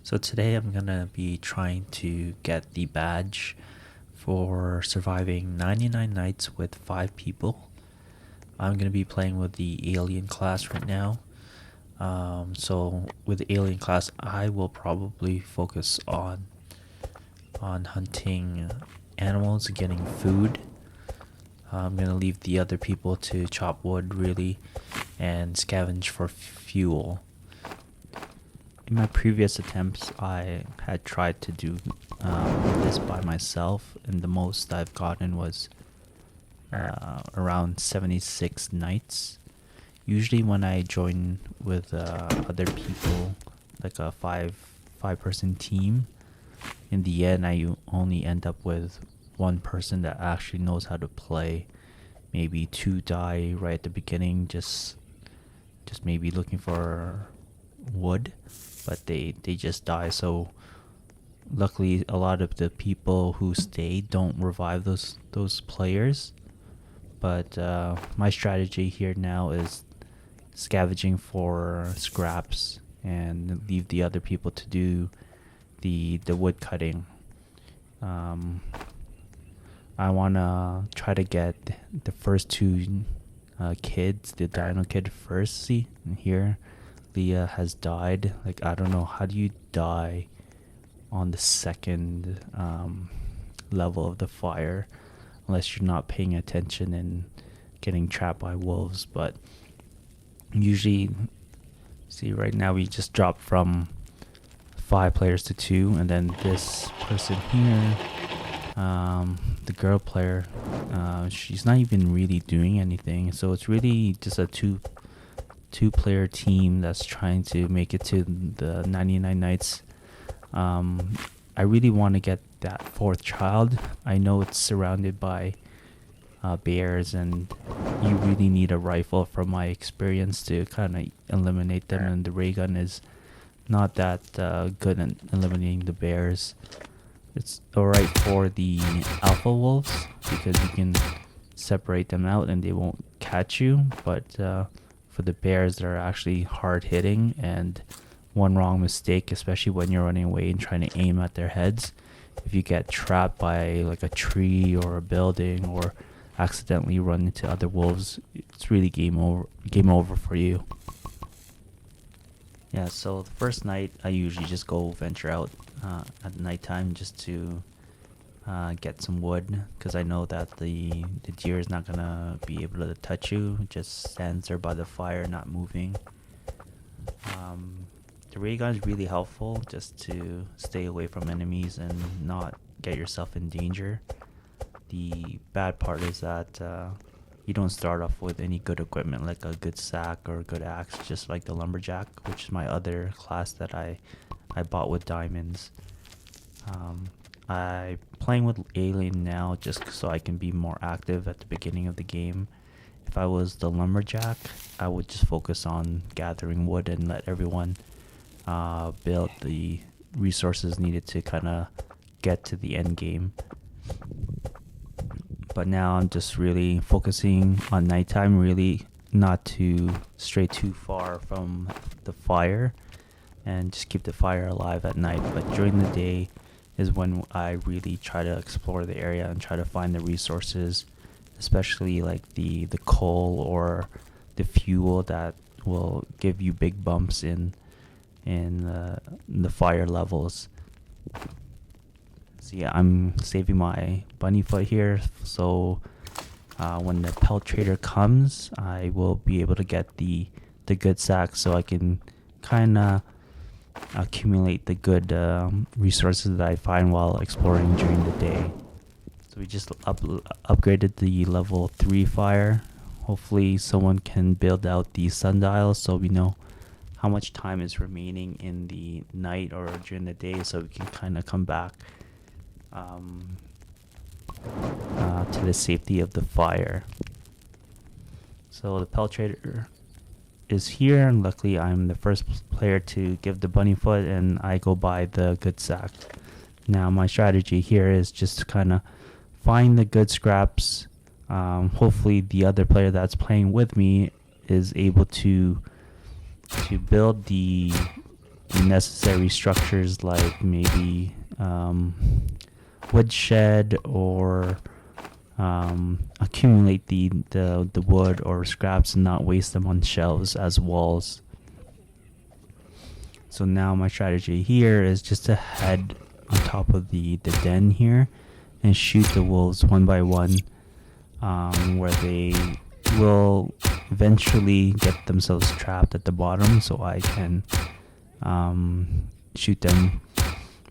So today I'm gonna be trying to get the badge for surviving 99 nights with 5 people. I'm gonna be playing with the alien class right now. So with the alien class, I will probably focus on hunting animals and getting food. I'm gonna leave the other people to chop wood really and scavenge for fuel. In my previous attempts, I had tried to do this by myself, and the most I've gotten was around 76 nights. Usually, when I join with other people, like a five person team, in the end, I only end up with one person that actually knows how to play. Maybe two die right at the beginning, just maybe looking for wood, but they just die. So luckily a lot of the people who stay don't revive those players. But my strategy here now is scavenging for scraps and leave the other people to do the wood cutting. I want to try to get the first two kids, the dino kid first. See, and here Leah has died. Like, I don't know, how do you die on the second level of the fire unless you're not paying attention and getting trapped by wolves? But usually, see, right now we just dropped from 5 players to 2, and then this person here, the girl player, she's not even really doing anything. So it's really just a two-player team that's trying to make it to the 99 nights. I really want to get that 4th child. I know it's surrounded by bears, and you really need a rifle from my experience to kind of eliminate them, and the ray gun is not that good at eliminating the bears. It's alright for the alpha wolves because you can separate them out and they won't catch you, but for the bears, they're actually hard hitting, and one wrong mistake, especially when you're running away and trying to aim at their heads, if you get trapped by like a tree or a building or accidentally run into other wolves, it's really game over for you. Yeah, so the first night I usually just go venture out at nighttime just to get some wood, because I know that the deer is not gonna be able to touch you. It just stands there by the fire, not moving. The ray gun is really helpful just to stay away from enemies and not get yourself in danger. The bad part is that you don't start off with any good equipment like a good sack or a good axe, just like the lumberjack, which is my other class that I bought with diamonds. I'm playing with alien now just so I can be more active at the beginning of the game. If I was the lumberjack, I would just focus on gathering wood and let everyone build the resources needed to kind of get to the end game. But now I'm just really focusing on nighttime, really not to stray too far from the fire and just keep the fire alive at night. But during the day is when I really try to explore the area and try to find the resources, especially like the coal or the fuel that will give you big bumps in the fire levels. So yeah, I'm saving my bunny foot here, so when the pelt trader comes, I will be able to get the good sack, so I can kind of accumulate the good resources that I find while exploring during the day. So we just upgraded the level 3 fire. Hopefully someone can build out the sundial so we know how much time is remaining in the night or during the day, so we can kind of come back to the safety of the fire. So the pelt trader is here, and luckily I'm the first player to give the bunny foot, and I go by the good sack. Now my strategy here is just to kind of find the good scraps. Hopefully the other player that's playing with me is able to build the the necessary structures like maybe woodshed or accumulate the wood or scraps and not waste them on shelves as walls. So now my strategy here is just to head on top of the den here and shoot the wolves one by one, where they will eventually get themselves trapped at the bottom, so I can shoot them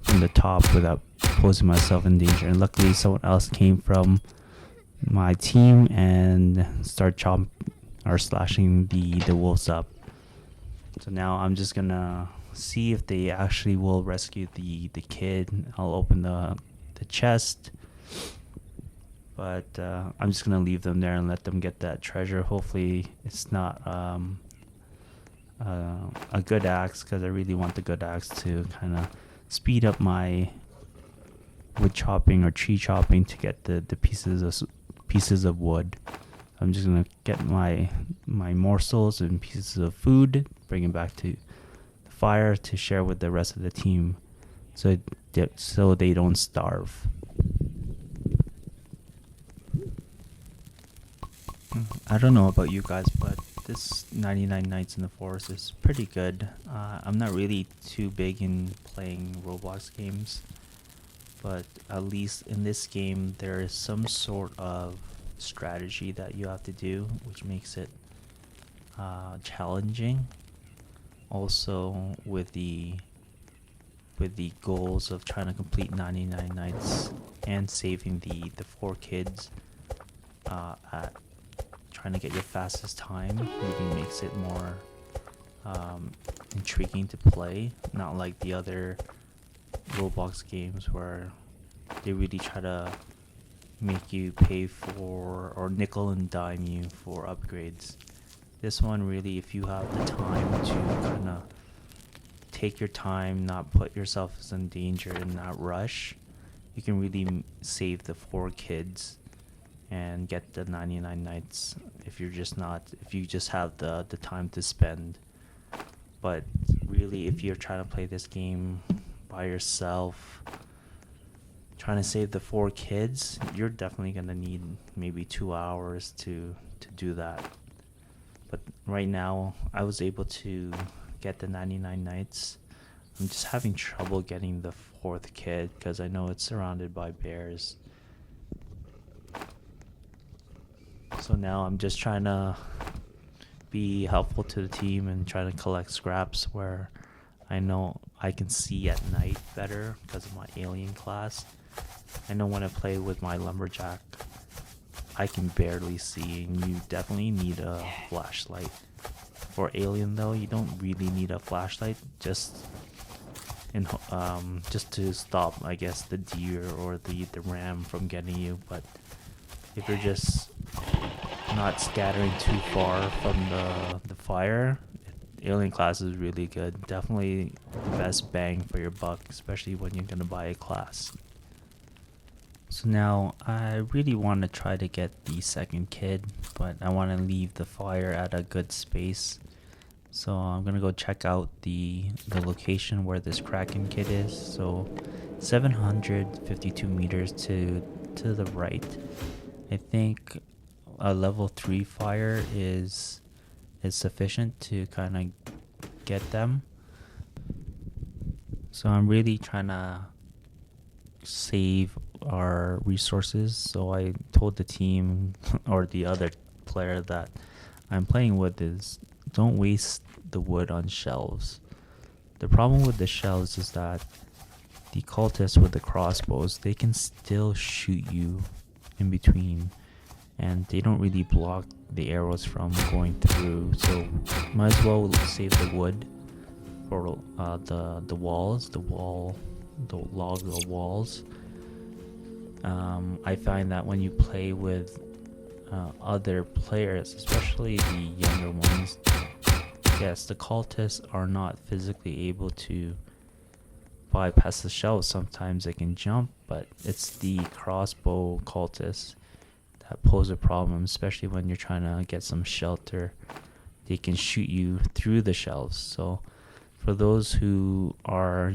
from the top without posing myself in danger. And luckily someone else came from my team and start slashing the wolves up. So now I'm just gonna see if they actually will rescue the kid. I'll open the chest, but I'm just gonna leave them there and let them get that treasure. Hopefully it's not a good axe, because I really want the good axe to kind of speed up my wood chopping or tree chopping to get the pieces of wood. I'm just gonna get my morsels and pieces of food, bring them back to the fire to share with the rest of the team, so they don't starve. I don't know about you guys, but this 99 Nights in the Forest is pretty good. I'm not really too big in playing Roblox games, but at least in this game there is some sort of strategy that you have to do, which makes it challenging. Also with the goals of trying to complete 99 nights and saving the 4 kids at trying to get your fastest time really makes it more intriguing to play, not like the other Roblox games where they really try to make you pay for or nickel and dime you for upgrades. This one really, if you have the time to kind of take your time, not put yourself in danger and not rush, you can really save the 4 kids and get the 99 nights if you just have the time to spend. But really, if you're trying to play this game by yourself, trying to save the 4 kids, you're definitely gonna need maybe 2 hours to do that. But right now I was able to get the 99 nights. I'm just having trouble getting the 4th kid because I know it's surrounded by bears. So now I'm just trying to be helpful to the team and trying to collect scraps where I know I can see at night better because of my alien class. I know when I play with my lumberjack, I can barely see, and you definitely need a flashlight. For alien though, you don't really need a flashlight, just to stop, I guess, the deer or the ram from getting you. But if you're just not scattering too far from the fire, alien class is really good. Definitely the best bang for your buck, especially when you're gonna buy a class. So now I really want to try to get the 2nd kid, but I want to leave the fire at a good space. So I'm gonna go check out the location where this Kraken kid is. So 752 meters to the right. I think a level 3 fire is sufficient to kind of get them. So I'm really trying to save our resources. So I told the team or the other player that I'm playing with is don't waste the wood on shelves. The problem with the shelves is that the cultists with the crossbows, they can still shoot you in between, and they don't really block the arrows from going through. So might as well save the wood for the walls, the log walls. I find that when you play with other players, especially the younger ones, yes, the cultists are not physically able to bypass the shelves. Sometimes they can jump, but it's the crossbow cultists that pose a problem, especially when you're trying to get some shelter. They can shoot you through the shelves. So for those who are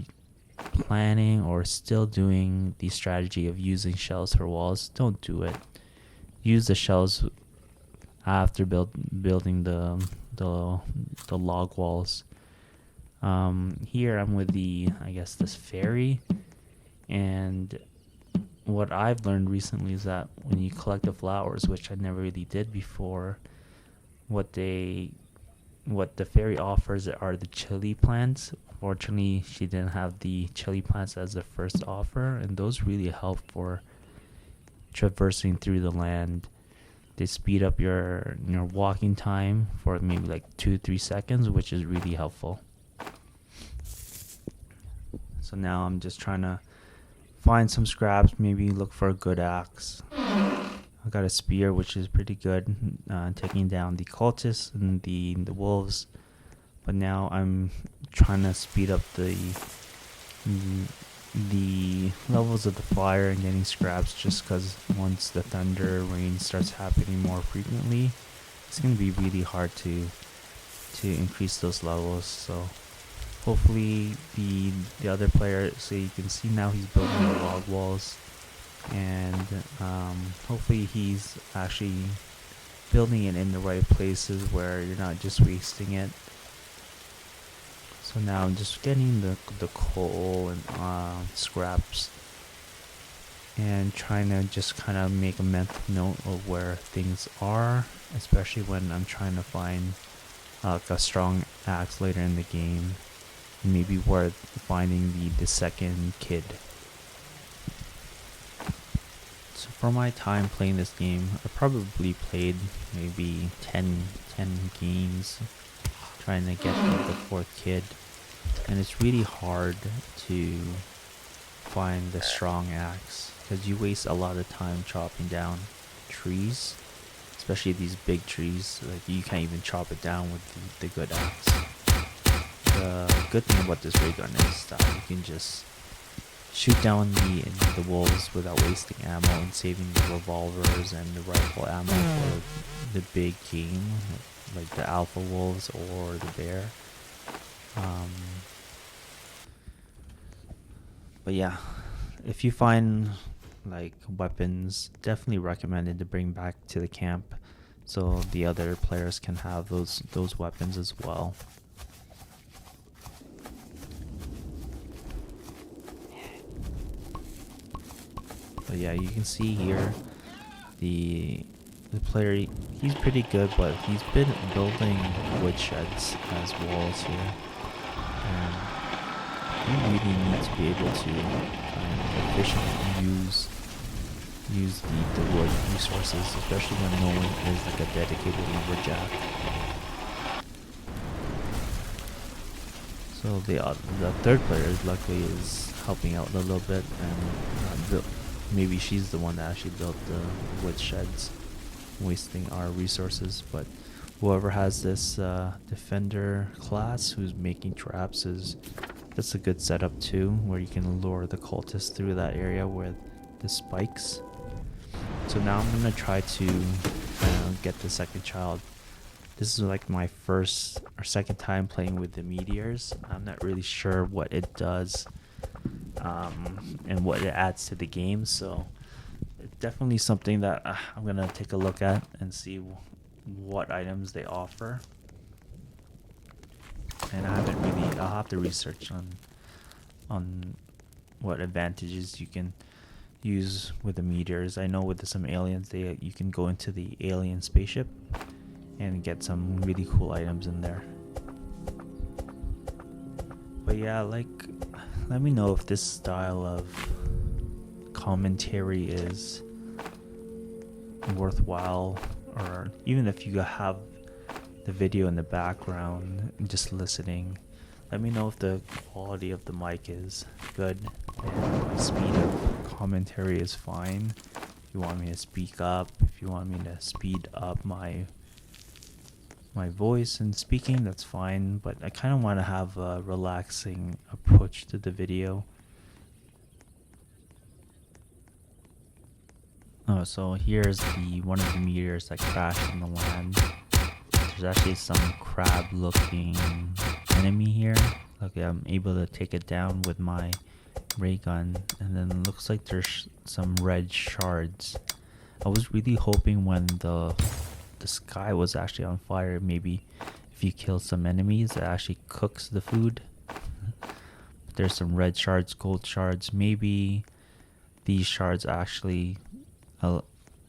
planning or still doing the strategy of using shells for walls, don't do it. Use the shells after building the log walls. Here I'm with this fairy, and what I've learned recently is that when you collect the flowers, which I never really did before, what the fairy offers are the chili plants. Fortunately, she didn't have the chili plants as the first offer, and those really help for traversing through the land. They speed up your walking time for maybe like 2-3 seconds, which is really helpful. So now I'm just trying to find some scraps, maybe look for a good axe. I got a spear, which is pretty good, taking down the cultists and the wolves. But now I'm trying to speed up the levels of the fire and getting scraps, just because once the thunder rain starts happening more frequently, it's going to be really hard to increase those levels. So hopefully the other player, so you can see now he's building the log walls, and hopefully he's actually building it in the right places where you're not just wasting it. So now I'm just getting the coal and scraps, and trying to just kind of make a mental note of where things are, especially when I'm trying to find a strong axe later in the game. Maybe worth finding the second kid. So for my time playing this game, I probably played maybe 10 games trying to get the fourth kid, and it's really hard to find the strong axe because you waste a lot of time chopping down trees, especially these big trees. Like, you can't even chop it down with the good axe. The good thing about this ray gun is that you can just shoot down the wolves without wasting ammo and saving the revolvers and the rifle ammo for the big game, like the alpha wolves or the bear. But yeah, if you find like weapons, definitely recommended to bring back to the camp so the other players can have those weapons as well. But yeah, you can see here the player, he's pretty good, but he's been building woodsheds as walls here, and you really need to be able to efficiently use the wood resources, especially when no one is like a dedicated lumberjack. So the third player luckily is helping out a little bit, and maybe she's the one that actually built the wood sheds, wasting our resources. But whoever has this defender class who's making traps, that's a good setup too, where you can lure the cultists through that area with the spikes. So now I'm gonna try to get the second child. This is like my first or second time playing with the meteors. I'm not really sure what it does and what it adds to the game, so it's definitely something that I'm gonna take a look at and see what items they offer. And I'll have to research on what advantages you can use with the meteors. I know with some aliens, you can go into the alien spaceship and get some really cool items in there. But yeah, let me know if this style of commentary is worthwhile, or even if you have the video in the background and just listening. Let me know if the quality of the mic is good and my speed of commentary is fine. If you want me to speak up, if you want me to speed up my voice and speaking, that's fine, but I kind of want to have a relaxing approach to the video. Oh, so here's one of the meteors that crashed on the land. There's actually some crab looking enemy here, Okay, I'm able to take it down with my ray gun, and then it looks like there's some red shards. I was really hoping when the sky was actually on fire, maybe if you kill some enemies, it actually cooks the food. There's some red shards, gold shards. Maybe these shards actually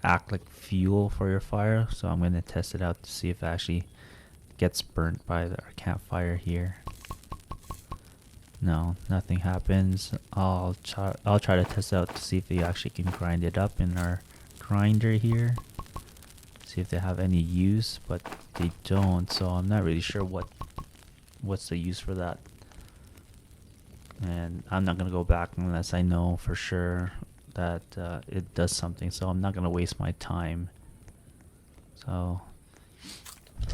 act like fuel for your fire, so I'm gonna test it out to see if it actually gets burnt by our campfire here. No, nothing happens. I'll try to test it out to see if they actually can grind it up in our grinder here. See if they have any use, but they don't, so I'm not really sure what's the use for that. And I'm not gonna go back unless I know for sure that it does something, so I'm not gonna waste my time. So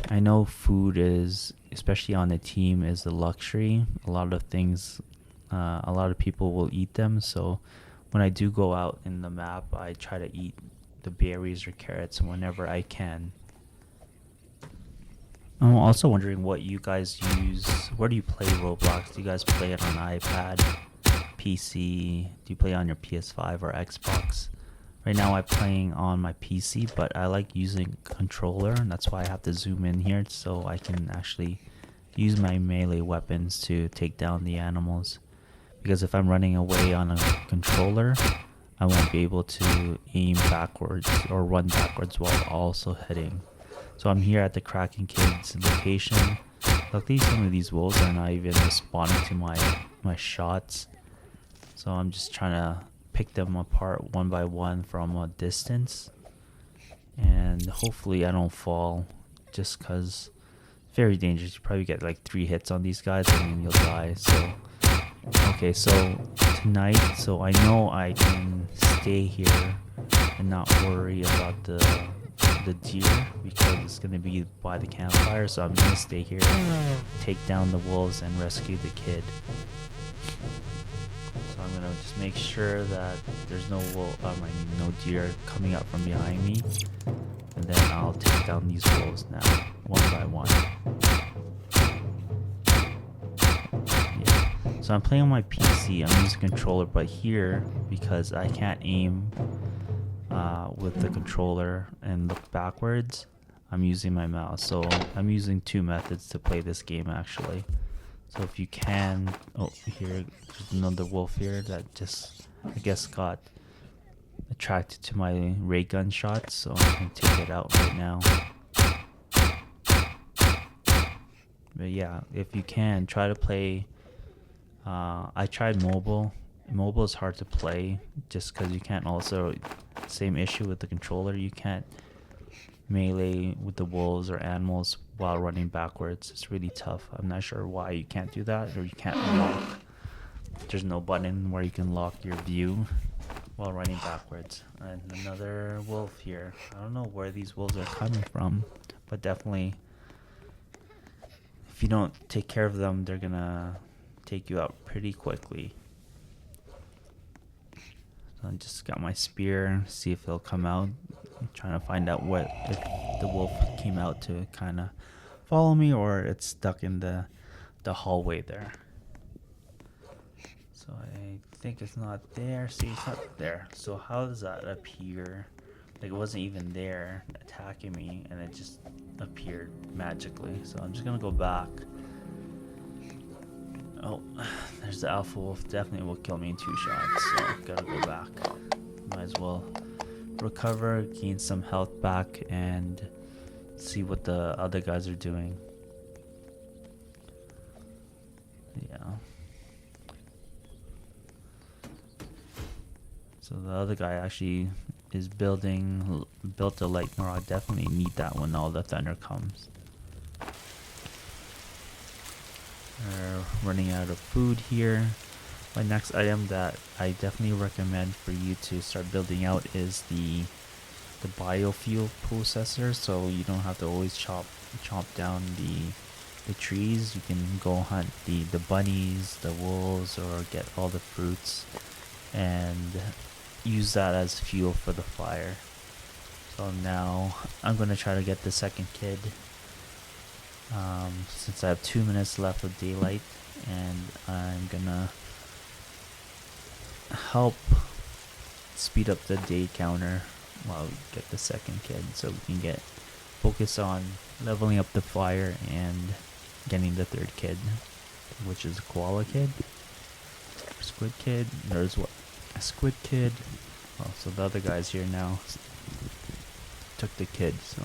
I know food is, especially on a team, is a luxury. A lot of things, a lot of people will eat them, so when I do go out in the map, I try to eat the berries or carrots whenever I can. I'm also wondering what you guys use. Where do you play Roblox? Do you guys play it on iPad, PC? Do you play on your PS5 or Xbox? Right now I'm playing on my PC, but I like using controller, and that's why I have to zoom in here so I can actually use my melee weapons to take down the animals. Because if I'm running away on a controller, I won't be able to aim backwards or run backwards while also hitting. So I'm here at the Kraken Kids location. Luckily some of these wolves are not even responding to my shots. So I'm just trying to pick them apart one by one from a distance. And hopefully I don't fall, just because it's very dangerous. You probably get like 3 hits on these guys and then you'll die. So okay, so tonight, so I know I can stay here and not worry about the deer because it's gonna be by the campfire. So I'm gonna stay here, take down the wolves, and rescue the kid. So I'm gonna just make sure that there's no no deer coming up from behind me, and then I'll take down these wolves now, one by one. Yeah. So I'm playing on my PC. I'm using a controller, but here, because I can't aim with the controller and look backwards, I'm using my mouse. So I'm using 2 methods to play this game actually. So if you can, oh, here there's another wolf here that just, I guess, got attracted to my ray gun shots, so I'm gonna take it out right now. But yeah, if you can, try to play. I tried mobile. Mobile is hard to play just because you can't also, same issue with the controller, you can't melee with the wolves or animals while running backwards. It's really tough. I'm not sure why you can't do that, or you can't lock. There's no button where you can lock your view while running backwards. And another wolf here. I don't know where these wolves are coming from, but definitely if you don't take care of them, they're gonna take you out pretty quickly. So I just got my spear, see if he'll come out. I'm trying to find out what, if the wolf came out to kind of follow me or it's stuck in the hallway there. So I think it's not there. See, it's not there. So how does that appear? Like, it wasn't even there attacking me, and it just appeared magically. So I'm just gonna go back. Oh, there's the alpha wolf. Definitely will kill me in 2 shots, so gotta go back. Might as well recover, gain some health back, and see what the other guys are doing. Yeah. So the other guy actually is built a lightning rod. Definitely need that when all the thunder comes. We're running out of food here. My next item that I definitely recommend for you to start building out is the biofuel processor, so you don't have to always chop down the trees. You can go hunt the bunnies, the wolves, or get all the fruits and use that as fuel for the fire. So now I'm gonna try to get the second kid. Since I have 2 minutes left of daylight, and I'm gonna help speed up the day counter while we get the second kid, so we can get focus on leveling up the flyer and getting the third kid, which is a koala kid, squid kid. There's what, a squid kid. Well, so the other guy's here now. Took the kid, so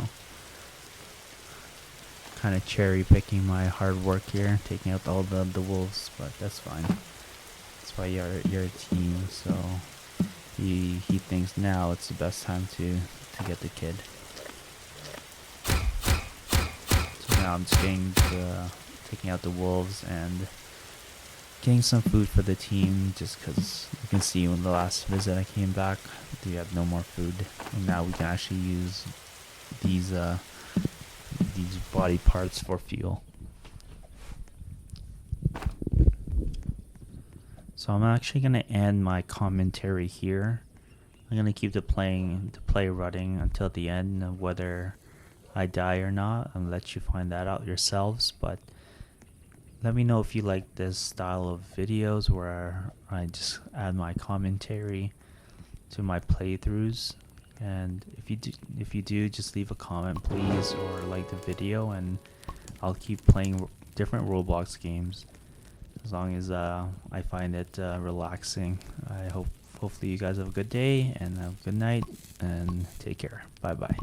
kind of cherry picking my hard work here, taking out all the wolves, but that's fine. That's why you're a team. So he thinks now it's the best time to get the kid. So now I'm just taking out the wolves and getting some food for the team, just because you can see when the last visit I came back, we have no more food, and now we can actually use these body parts for fuel. So I'm actually gonna end my commentary here. I'm gonna keep the play running until the end of whether I die or not, and let you find that out yourselves. But let me know if you like this style of videos where I just add my commentary to my playthroughs. And if you do, just leave a comment, please, or like the video, and I'll keep playing different Roblox games as long as I find it relaxing. Hopefully you guys have a good day and have a good night, and take care. Bye bye.